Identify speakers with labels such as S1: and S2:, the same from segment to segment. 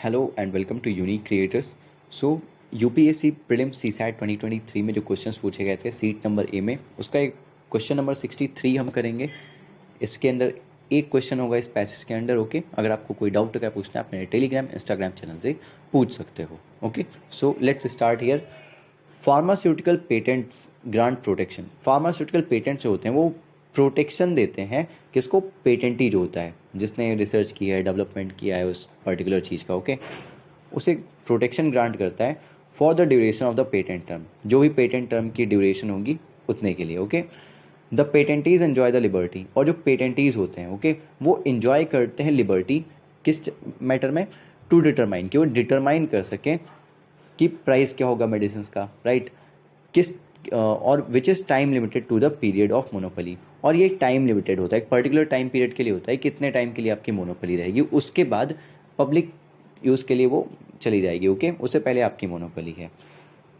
S1: Hello and welcome to unique creators. So UPSC prelims CSAT 2023 में जो questions पूछे गए थे सीट नंबर ए में, उसका एक क्वेश्चन नंबर 63 हम करेंगे। इसके अंदर एक क्वेश्चन होगा इस पैसेज के अंदर। ओके, अगर आपको कोई डाउट क्या पूछना है आप मेरे टेलीग्राम इंस्टाग्राम चैनल से पूछ सकते हो। Okay, so let's start here. Pharmaceutical patents grant protection. Pharmaceutical patents जो होते हैं वो प्रोटेक्शन देते हैं किसको? पेटेंटी जो होता है, जिसने रिसर्च किया है, डेवलपमेंट किया है उस पर्टिकुलर चीज़ का। ओके, उसे प्रोटेक्शन ग्रांट करता है for the duration of the patent term, जो भी पेटेंट टर्म की ड्यूरेशन होगी उतने के लिए। Okay, the patentees enjoy the liberty, और जो पेटेंटीज होते हैं ओके वो इन्जॉय करते हैं लिबर्टी किस मैटर में? टू डिटरमाइन, कि वो डिटरमाइन कर सकें कि प्राइस क्या होगा मेडिसिन का, राइट? किस और which is time limited to the period of monopoly, और ये टाइम लिमिटेड होता है, एक पर्टिकुलर टाइम पीरियड के लिए होता है, कितने टाइम के लिए आपकी मोनोपोली रहेगी, उसके बाद पब्लिक यूज़ के लिए वो चली जाएगी। ओके, उससे पहले आपकी मोनोपोली है।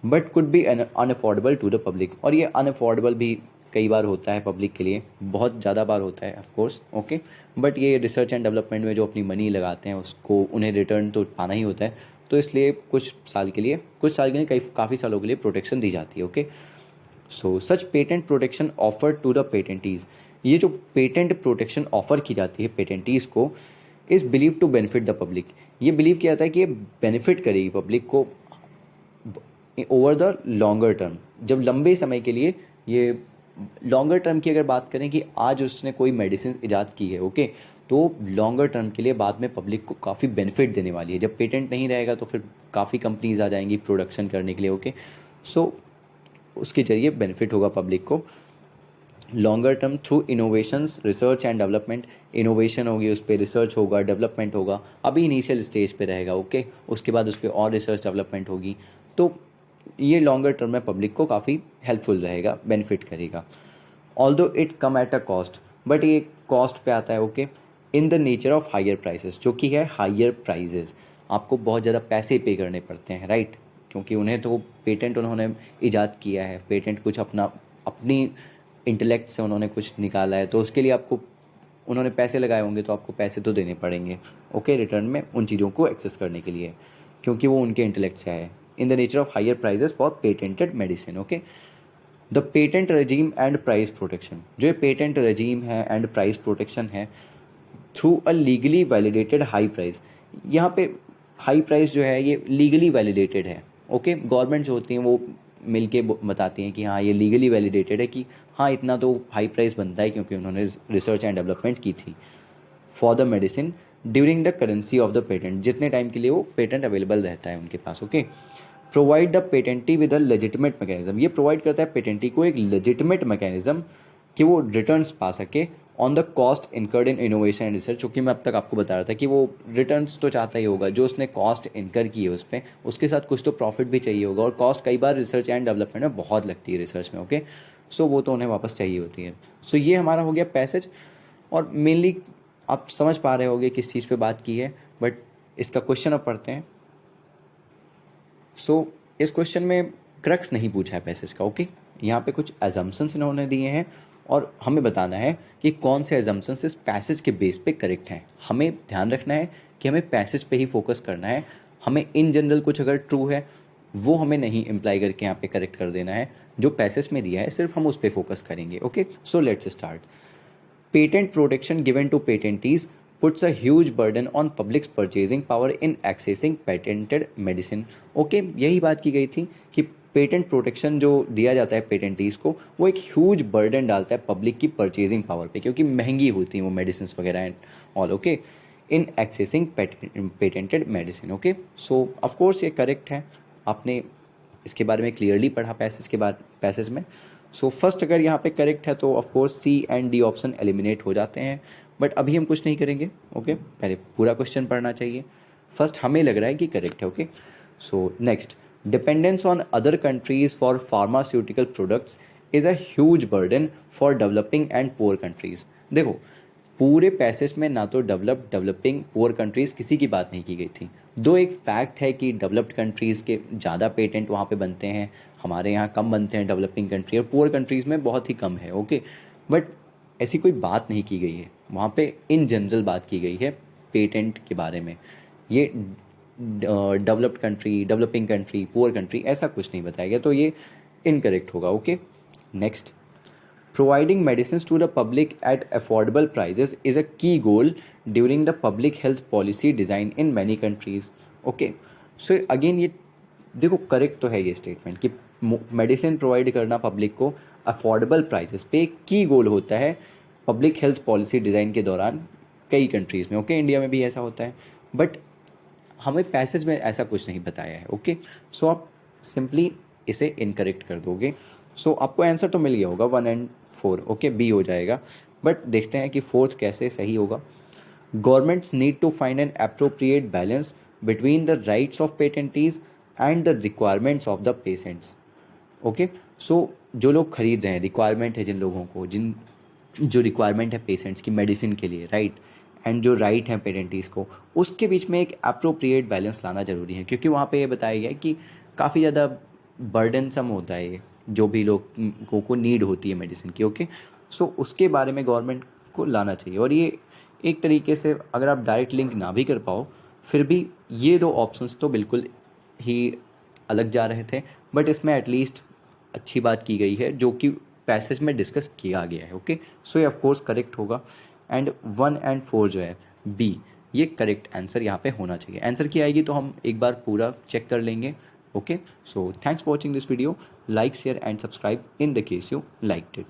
S1: But could be unaffordable to the public, और ये अनअफोर्डेबल भी कई बार होता है पब्लिक के लिए, बहुत ज़्यादा बार होता है ऑफकोर्स। ओके, बट ये रिसर्च एंड डेवलपमेंट में जो अपनी मनी लगाते हैं उसको उन्हें रिटर्न तो पाना ही होता है, तो इसलिए कुछ साल के लिए कई काफ़ी सालों के लिए प्रोटेक्शन दी जाती है। Okay, so such patent protection offer to the patentees, ये जो पेटेंट प्रोटेक्शन ऑफर की जाती है पेटेंटीज को, is believe to benefit the public, ये बिलीव किया जाता है कि ये बेनिफिट करेगी पब्लिक को ओवर द लॉन्गर टर्म, जब लंबे समय के लिए। ये लॉन्गर टर्म की अगर बात करें कि आज उसने कोई मेडिसिन इजाद की है ओके, तो लॉन्गर टर्म के लिए बाद में पब्लिक को काफ़ी बेनिफिट देने वाली है। जब पेटेंट नहीं रहेगा तो फिर काफ़ी कंपनीज आ जाएंगी प्रोडक्शन करने के लिए। ओके, सो उसके जरिए बेनिफिट होगा पब्लिक को longer term through innovations, research and development. Innovation होगी, उस पर रिसर्च होगा, डेवलपमेंट होगा, अभी इनिशियल स्टेज पे रहेगा। ओके, उसके बाद उस पर और रिसर्च डेवलपमेंट होगी, तो ये लॉन्गर टर्म में पब्लिक को काफ़ी हेल्पफुल रहेगा, बेनिफिट करेगा। Although it come at a cost, but ये कॉस्ट पे आता है। Okay, in the nature of higher prices, जो कि है हायर प्राइजेस, आपको बहुत ज़्यादा पैसे पे करने पड़ते हैं, राइट? क्योंकि उन्हें तो पेटेंट उन्होंने इजाद किया है, पेटेंट कुछ अपनी इंटेलेक्ट से उन्होंने कुछ निकाला है, तो उसके लिए आपको उन्होंने पैसे लगाए होंगे, तो आपको पैसे तो देने पड़ेंगे। ओके, रिटर्न में उन चीज़ों को एक्सेस करने के लिए, क्योंकि वो उनके इंटेलेक्ट से आए। In the nature of higher prices for patented medicine. Okay, the patent regime and price protection, जो ये पेटेंट रजीम है एंड प्राइस प्रोटेक्शन है through a legally validated high price. यहाँ पे हाई प्राइस जो है ये लीगली वैलिडेटेड है। ओके, गवर्नमेंट जो होती हैं वो मिल के बताती हैं कि हाँ ये लीगली वैलिडेटेड है, कि हाँ इतना तो हाई प्राइस बनता है क्योंकि उन्होंने रिसर्च एंड डेवलपमेंट की थी for the medicine during the currency of the patent, जितने टाइम के लिए वो पेटेंट अवेलेबल रहता है उनके पास। Okay, provide the patentee with a legitimate mechanism, ये प्रोवाइड करता है पेटेंटी को एक लेजिटिमेट मैकेनिज्म कि वो रिटर्न्स पा सके on the cost incurred in innovation and research. क्योंकि मैं अब तक आपको बता रहा था कि वो रिटर्न्स तो चाहता ही होगा, जो उसने कॉस्ट इनकर की है उस पर, उसके साथ कुछ तो प्रॉफिट भी चाहिए होगा, और कॉस्ट कई बार रिसर्च एंड डेवलपमेंट में बहुत लगती है रिसर्च में। ओके, सो वो तो उन्हें वापस चाहिए होती है। सो ये हमारा हो गया पैसेज, और मेनली आप समझ पा रहे होगे किस चीज़ पे बात की है, बट इसका क्वेश्चन अब पढ़ते हैं। सो इस क्वेश्चन में क्रक्स नहीं पूछा है पैसेज का। ओके, यहाँ पे कुछ एजम्पशंस इन्होंने दिए हैं, और हमें बताना है कि कौन से एजम्पशंस इस पैसेज के बेस पे करेक्ट हैं। हमें ध्यान रखना है कि हमें पैसेज पे ही फोकस करना है, हमें इन जनरल कुछ अगर ट्रू है वो हमें नहीं इम्प्लाई करके यहाँ पे करेक्ट कर देना है। जो पैसेज में दिया है सिर्फ हम उस पर फोकस करेंगे। Okay, so let's start. Patent protection given to patentees puts a huge burden on public's purchasing power in accessing patented medicine. Okay, यही बात की गई थी कि पेटेंट प्रोटेक्शन जो दिया जाता है पेटेंटीज को, वो एक ह्यूज बर्डन डालता है पब्लिक की परचेजिंग पावर पे, क्योंकि महंगी होती हैं वो मेडिसिन वगैरह and all. Okay, in accessing patented medicine. Okay, so of course ये करेक्ट है, आपने इसके बारे में क्लियरली पढ़ा पैसेज में। सो फर्स्ट अगर यहाँ पे करेक्ट है तो of course C and D option eliminate हो जाते हैं, बट अभी हम कुछ नहीं करेंगे। ओके, पहले पूरा क्वेश्चन पढ़ना चाहिए। फर्स्ट हमें लग रहा है कि करेक्ट है। Okay, so next, dependence on other countries for pharmaceutical products is a huge burden for developing and poor countries. देखो, पूरे पैसेज में ना तो डेवलपिंग, पुअर कंट्रीज़ किसी की बात नहीं की गई थी। दो एक फैक्ट है कि डेवलप्ड कंट्रीज़ के ज़्यादा पेटेंट वहाँ पे बनते हैं, हमारे यहाँ कम बनते हैं डेवलपिंग कंट्री, और पुअर कंट्रीज़ में बहुत ही कम है। ओके, बट ऐसी कोई बात नहीं की गई है वहाँ पे, इन जनरल बात की गई है पेटेंट के बारे में। ये developed country, developing country, poor country, ऐसा कुछ नहीं बताया गया, तो ये इनकरेक्ट होगा। Okay, next, providing medicines to the public at affordable prices is a key goal during the public health policy design in many countries. Okay, so again ये देखो करेक्ट तो है ये स्टेटमेंट कि मेडिसिन प्रोवाइड करना public को affordable prices पे एक की गोल होता है पब्लिक हेल्थ पॉलिसी डिज़ाइन के दौरान कई कंट्रीज़ में। ओके, इंडिया में भी ऐसा होता है, बट हमें पैसेज में ऐसा कुछ नहीं बताया है। ओके, सो आप सिंपली इसे इनकरेक्ट कर दोगे। सो आपको आंसर तो मिल गया होगा 1 और 4। ओके, बी हो जाएगा, बट देखते हैं कि फोर्थ कैसे सही होगा। Governments need to find an appropriate balance between the rights of patentees and the requirements of the patients. Okay, so जो लोग खरीद रहे हैं, रिक्वायरमेंट है जिन लोगों को, जिन जो रिक्वायरमेंट है पेशेंट्स की मेडिसिन के लिए, राइट, एंड जो राइट है पेटेंटीज को, उसके बीच में एक अप्रोप्रिएट बैलेंस लाना ज़रूरी है, क्योंकि वहाँ पे ये बताया गया है कि काफ़ी ज़्यादा बर्डनसम होता है ये, जो भी लोगों को नीड होती है मेडिसिन की। ओके, सो उसके बारे में गवर्नमेंट को लाना चाहिए। और ये एक तरीके से अगर आप डायरेक्ट लिंक ना भी कर पाओ, फिर भी ये दो ऑप्शंस तो बिल्कुल ही अलग जा रहे थे, बट इसमें एटलीस्ट अच्छी बात की गई है जो कि पैसेज में डिस्कस किया गया है। ओके, सो ये ऑफकोर्स करेक्ट होगा। एंड 1 और 4 जो है बी, ये करेक्ट आंसर यहाँ पे होना चाहिए। आंसर की आएगी तो हम एक बार पूरा चेक कर लेंगे। Okay, so thanks for watching this video. Like, share and subscribe in the case you liked it.